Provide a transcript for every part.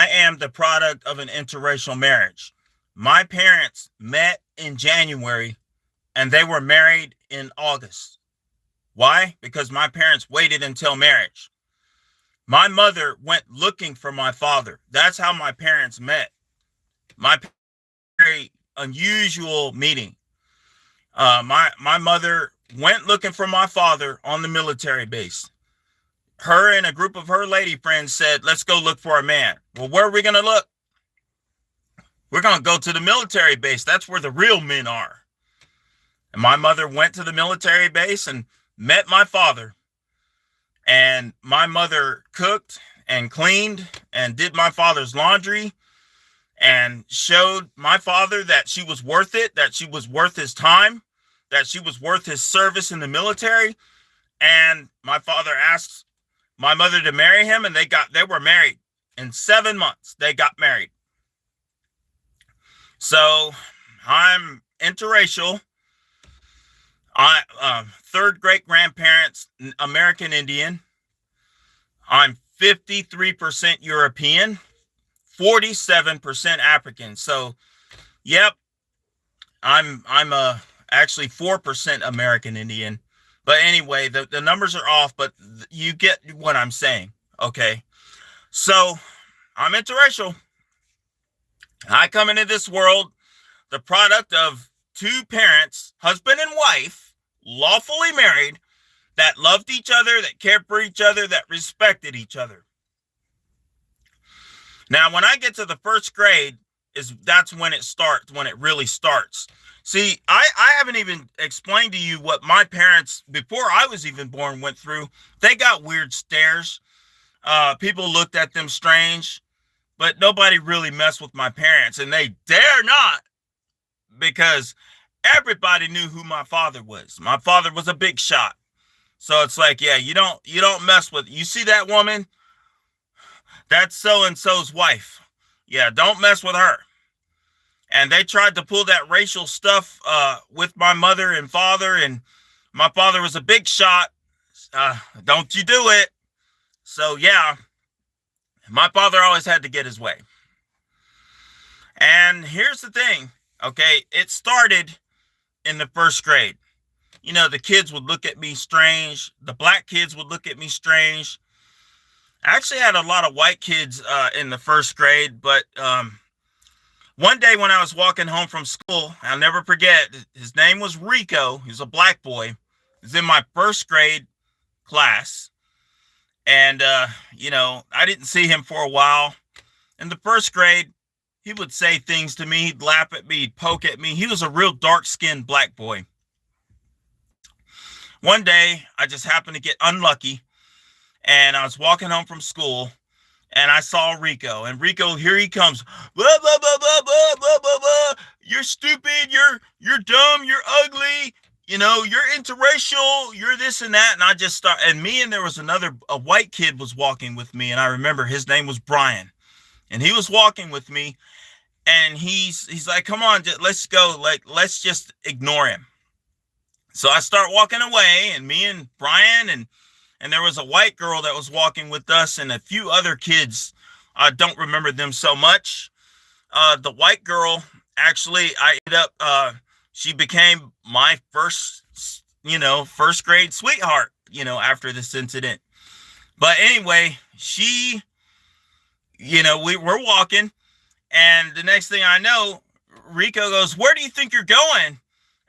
am the product of an interracial marriage. My parents met in January and they were married in August. Why? Because my parents waited until marriage. My mother went looking for my father. That's how my parents met. My very unusual meeting. My mother went looking for my father on the military base. Her and a group of her lady friends said, "Let's go look for a man." Well, where are we going to look? We're going to go to the military base. That's where the real men are. And my mother went to the military base and met my father. And my mother cooked and cleaned and did my father's laundry and showed my father that she was worth it, that she was worth his time, that she was worth his service in the military. And my father asked my mother to marry him, and they were married in 7 months. They got married. So I'm interracial. Third great grandparents, American Indian. I'm 53% European, 47% African. So, yep, I'm actually 4% American Indian. But anyway, the numbers are off, but you get what I'm saying. Okay. So I'm interracial. I come into this world the product of two parents, husband and wife, lawfully married, that loved each other, that cared for each other, that respected each other. Now, when I get to the first grade, that's when it starts, when it really starts. See, I haven't even explained to you what my parents, before I was even born, went through. They got weird stares. People looked at them strange, but nobody really messed with my parents, and they dare not, because everybody knew who my father was. My father was a big shot. So it's like, yeah, you don't mess with, you see that woman? That's so-and-so's wife. Yeah, don't mess with her. And they tried to pull that racial stuff with my mother and father, and my father was a big shot. Don't you do it. So yeah, my father always had to get his way. And here's the thing, okay? It started in the first grade. You know, the kids would look at me strange. The black kids would look at me strange. I actually had a lot of white kids in the first grade, but one day when I was walking home from school, I'll never forget, his name was Rico. He was a black boy. He was in my first grade class. And, I didn't see him for a while. In the first grade, he would say things to me. He'd laugh at me. He'd poke at me. He was a real dark-skinned black boy. One day, I just happened to get unlucky, and I was walking home from school, and I saw Rico. And Rico, here he comes. Blah, blah, blah, blah, blah, blah, blah, blah. You're stupid. You're dumb. You're ugly. You're interracial. You're this and that. And I just started. And there was a white kid was walking with me. And I remember his name was Brian. And he was walking with me. And he's like, come on, let's go. Like, let's just ignore him. So I start walking away, and me and Brian and there was a white girl that was walking with us and a few other kids. I don't remember them so much. The white girl, actually, I ended up, she became my first grade sweetheart, after this incident. But anyway, we were walking, and the next thing I know, Rico goes, "Where do you think you're going?"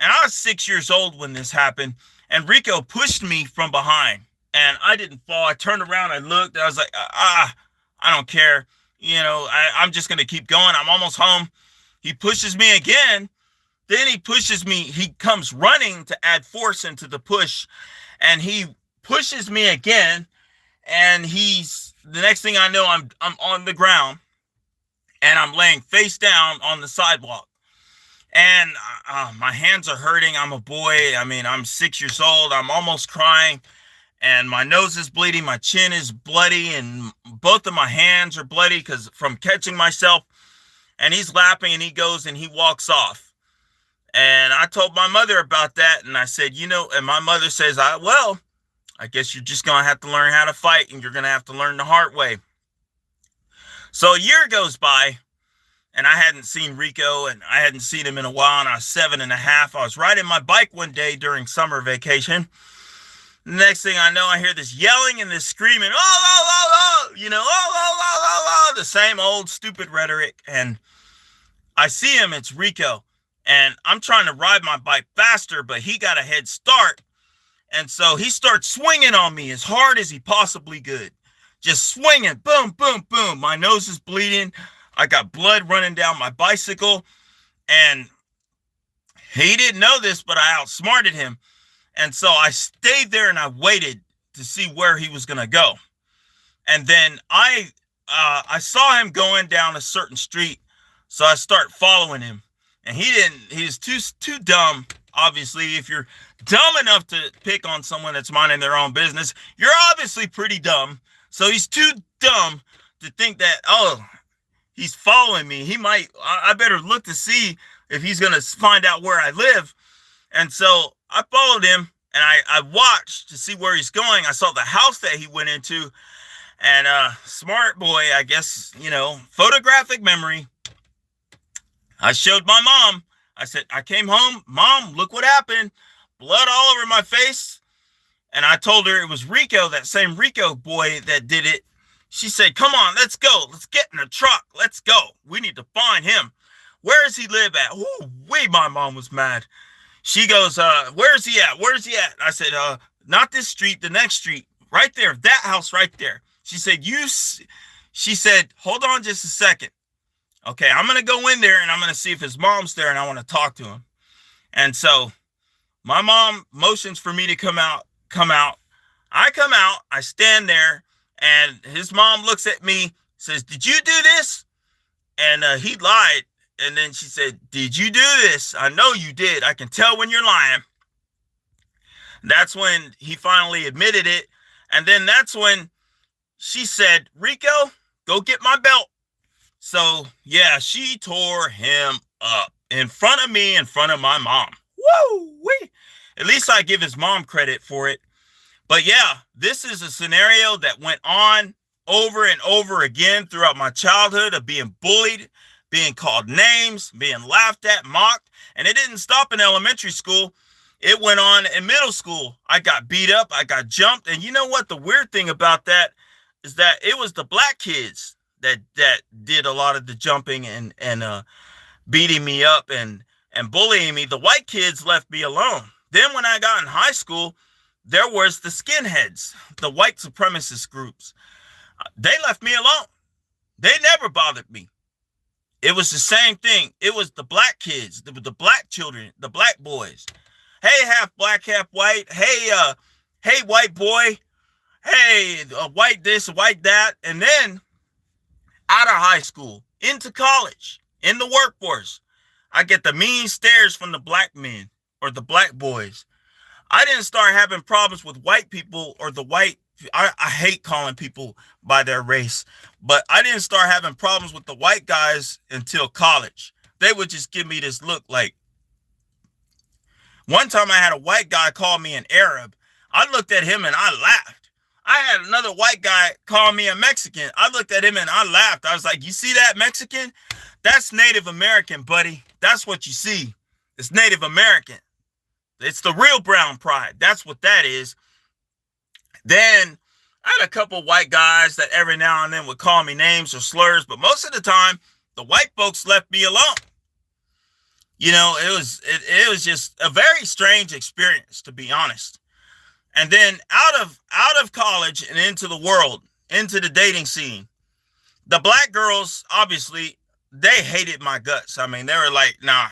And I was 6 years old when this happened, and Rico pushed me from behind. And I didn't fall. I turned around, I looked, and I was like, I don't care. I'm just going to keep going. I'm almost home. He pushes me again. Then he pushes me. He comes running to add force into the push. And he pushes me again. And the next thing I know, I'm on the ground. And I'm laying face down on the sidewalk. And my hands are hurting. I'm a boy. I mean, I'm 6 years old. I'm almost crying. And my nose is bleeding, my chin is bloody, and both of my hands are bloody because from catching myself. And he's laughing, and he goes and he walks off. And I told my mother about that, and I said, and my mother says, I guess you're just going to have to learn how to fight, and you're going to have to learn the hard way. So a year goes by, and I hadn't seen Rico, and I hadn't seen him in a while, and I was 7.5. I was riding my bike one day during summer vacation. Next thing I know, I hear this yelling and this screaming, oh, oh, oh, oh, oh, oh, oh, oh, oh, the same old stupid rhetoric. And I see him, it's Rico. And I'm trying to ride my bike faster, but he got a head start. And so he starts swinging on me as hard as he possibly could. Just swinging, boom, boom, boom. My nose is bleeding. I got blood running down my bicycle. And he didn't know this, but I outsmarted him. And so I stayed there and I waited to see where he was going to go. And then I saw him going down a certain street. So I start following him. And he's too dumb. Obviously, if you're dumb enough to pick on someone that's minding their own business, you're obviously pretty dumb. So he's too dumb to think that, oh, he's following me. I better look to see if he's going to find out where I live. And so I followed him and I watched to see where he's going. I saw the house that he went into, and smart boy, I guess, photographic memory. I showed my mom. I said, I came home. Mom, look what happened. Blood all over my face. And I told her it was Rico, that same Rico boy that did it. She said, come on, let's go. Let's get in the truck. Let's go. We need to find him. Where does he live at? Ooh, my mom was mad. She goes, where's he at? Where's he at? I said, not this street, the next street. Right there, that house right there. She said, hold on just a second. Okay, I'm going to go in there and I'm going to see if his mom's there and I want to talk to him. And so my mom motions for me to come out. I come out, I stand there, and his mom looks at me, says, did you do this? And he lied. And then she said, did you do this? I know you did. I can tell when you're lying. That's when he finally admitted it. And then that's when she said, Rico, go get my belt. So, yeah, she tore him up in front of me, in front of my mom. Woo-wee. At least I give his mom credit for it. But yeah, this is a scenario that went on over and over again throughout my childhood of being bullied, being called names, being laughed at, mocked. And it didn't stop in elementary school. It went on in middle school. I got beat up. I got jumped. And you know what? The weird thing about that is that it was the black kids that did a lot of the jumping and beating me up and bullying me. The white kids left me alone. Then when I got in high school, there was the skinheads, the white supremacist groups. They left me alone. They never bothered me. It was the same thing. It was the black kids, the black children, the black boys. Hey, half black, half white. Hey, white boy. Hey, white this, white that. And then out of high school, into college, in the workforce, I get the mean stares from the black men or the black boys. I didn't start having problems with white people or the white. I hate calling people by their race, but I didn't start having problems with the white guys until college. They would just give me this look like. One time I had a white guy call me an Arab. I looked at him and I laughed. I had another white guy call me a Mexican. I looked at him and I laughed. I was like, you see that Mexican? That's Native American, buddy. That's what you see. It's Native American. It's the real brown pride. That's what that is. Then I had a couple white guys that every now and then would call me names or slurs, but most of the time, the white folks left me alone. It was just a very strange experience, to be honest. And then out of college and into the world, into the dating scene, the black girls, obviously, they hated my guts. I mean, they were like, nah,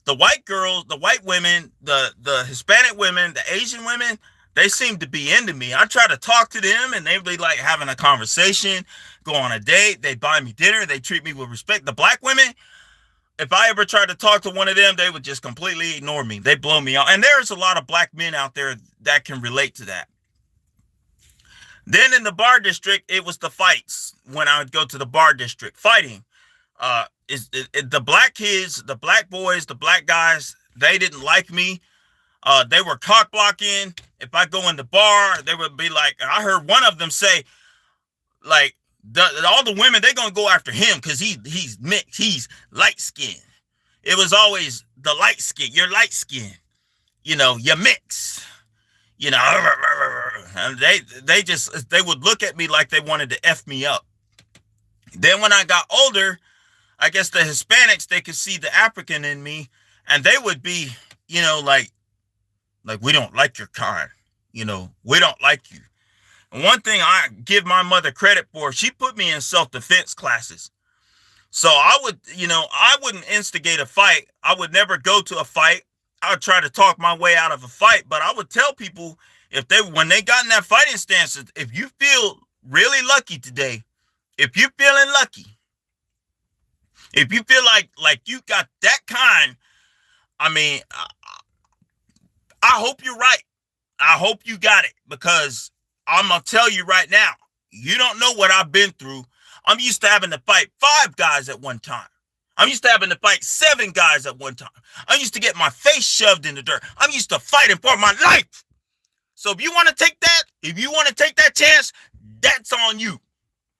The white girls, the white women, the Hispanic women, the Asian women, they seemed to be into me. I try to talk to them and they'd be like having a conversation, go on a date, they buy me dinner, they treat me with respect. The black women, if I ever tried to talk to one of them, they would just completely ignore me. They blow me off. And there's a lot of black men out there that can relate to that. Then in the bar district, it was the fights when I would go to the bar district fighting. The black kids, the black boys, the black guys, they didn't like me. They were cock blocking. If I go in the bar, they would be like, I heard one of them say, like, all the women, they're gonna go after him because he's mixed, he's light skinned. It was always the light skin. You're light skinned. You mix. And they would look at me like they wanted to F me up. Then when I got older, I guess the Hispanics, they could see the African in me, and they would be, like we don't like your kind. We don't like you. And one thing I give my mother credit for, she put me in self-defense classes. So I wouldn't instigate a fight. I would never go to a fight. I would try to talk my way out of a fight, but I would tell people when they got in that fighting stance, if you feel really lucky today, if you're feeling lucky, if you feel like you got that kind, I mean, I hope you're right. I hope you got it, because I'm going to tell you right now, you don't know what I've been through. I'm used to having to fight 5 guys at one time. I'm used to having to fight 7 guys at one time. I'm used to get my face shoved in the dirt. I'm used to fighting for my life. So if you want to take that chance, that's on you.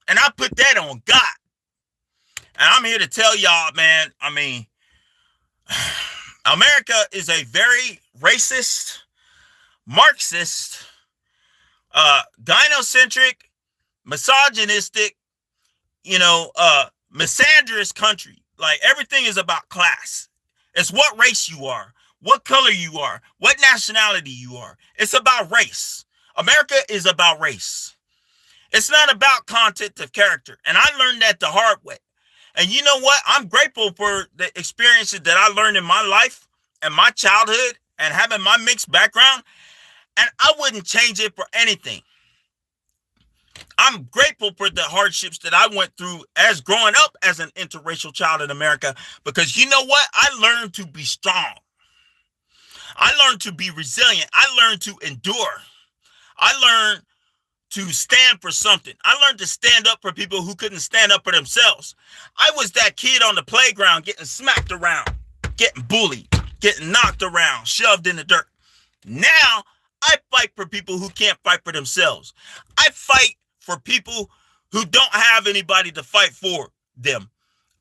And I put that on God. And I'm here to tell y'all, man, I mean, America is a very racist, Marxist, gynocentric, misogynistic, misandrous country. Like, everything is about class. It's what race you are, what color you are, what nationality you are. It's about race. America is about race. It's not about content of character. And I learned that the hard way. And you know what? I'm grateful for the experiences that I learned in my life and my childhood and having my mixed background. And I wouldn't change it for anything. I'm grateful for the hardships that I went through as growing up as an interracial child in America, because you know what? I learned to be strong. I learned to be resilient. I learned to endure. I learned to stand for something. I learned to stand up for people who couldn't stand up for themselves. I was that kid on the playground getting smacked around, getting bullied, getting knocked around, shoved in the dirt. Now, I fight for people who can't fight for themselves. I fight for people who don't have anybody to fight for them.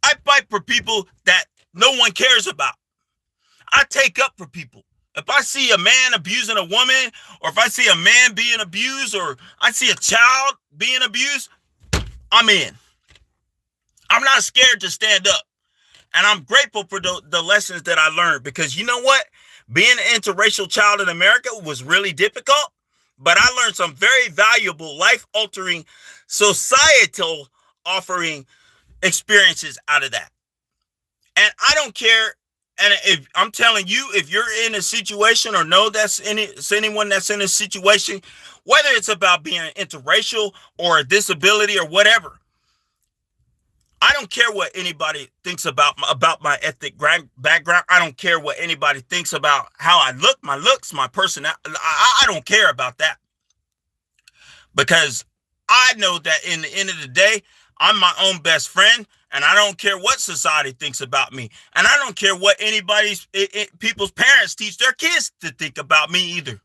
I fight for people that no one cares about. I take up for people. If I see a man abusing a woman, or if I see a man being abused, or I see a child being abused, I'm in. I'm not scared to stand up. And I'm grateful for the lessons that I learned, because you know what? Being an interracial child in America was really difficult, but I learned some very valuable, life-altering, societal offering experiences out of that. And I don't care. And if I'm telling you, if you're in a situation or know anyone that's in a situation, whether it's about being interracial or a disability or whatever, I don't care what anybody thinks about my ethnic background. I don't care what anybody thinks about how I look, my looks, my personality. I don't care about that, because I know that in the end of the day, I'm my own best friend, and I don't care what society thinks about me, and I don't care what people's parents teach their kids to think about me either.